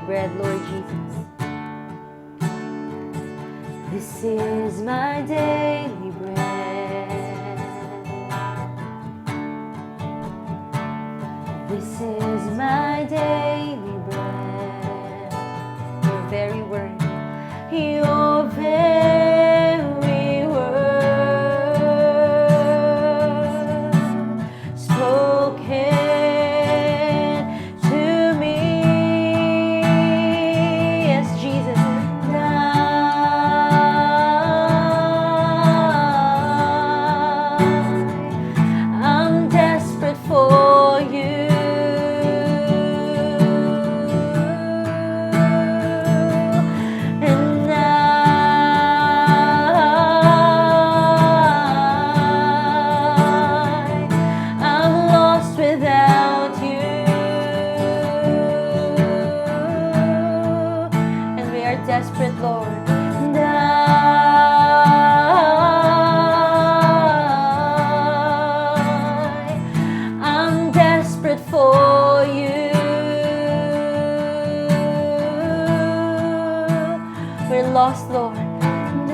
bread, Lord Jesus. This is my daily bread. This is my daily bread. Your very word. Your very word spoken to me. Yes, Jesus. I'm desperate for you. And I'm lost without you. And we are desperate, Lord. And I'm desperate for you. We're lost, Lord. And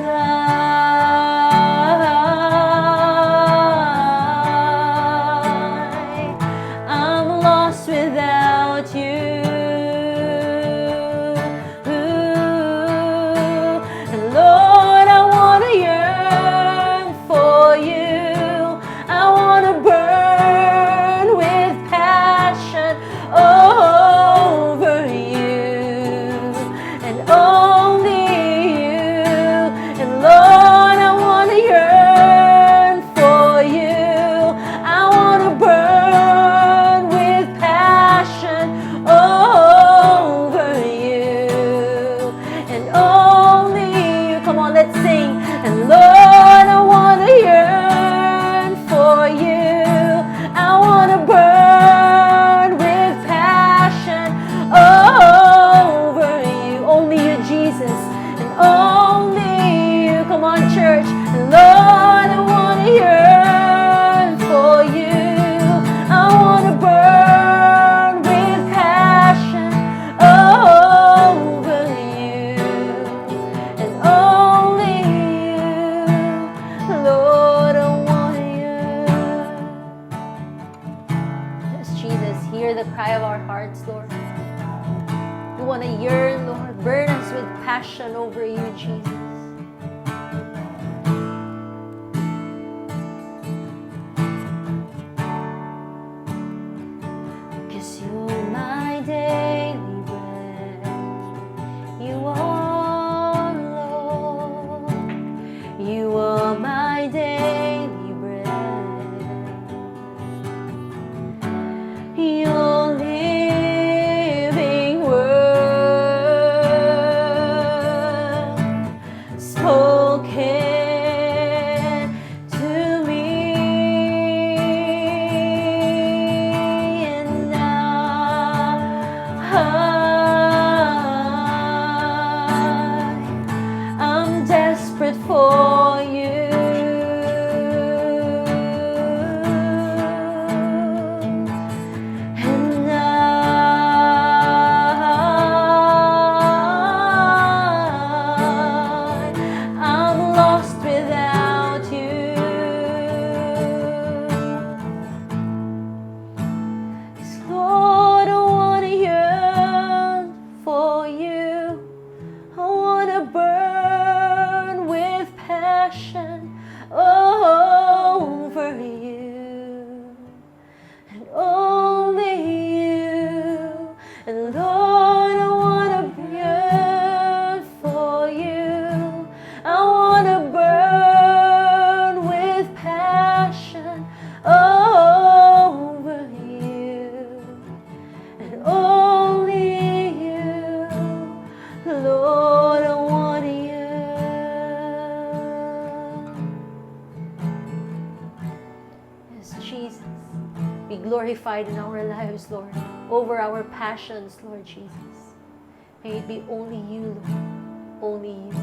I'm lost without you. And Lord, I want to yearn for you. I want to burn with passion over you and only you. And Lord, I want to yearn for you. I want to burn with passion over you and only you. Come on, let's sing. And Lord, I want to yearn for you. I want to burn with passion over you. Only you, Jesus, and only you. Come on, church. And Lord, I want to yearn for you. I want to burn with passion over you and only you. Lord, I want to yearn. Yes, Jesus, hear the cry of our hearts, Lord. We want to yearn, Lord. Burn us with passion over you, Jesus. Cause you're my daily bread. You are, Lord. You are my daily bread. Your living word spoken to me. And I'm desperate for you. And I'm lost without you. 'Cause Lord, I want to yearn for you. I want to burn with passion over you and only you. And Lord, I want to yearn for you. I want to burn with passion over you and only you. Lord, I want you. Yes, Jesus, be glorified in our lives, Lord, over our passions, Lord Jesus. May it be only you, Lord, only you.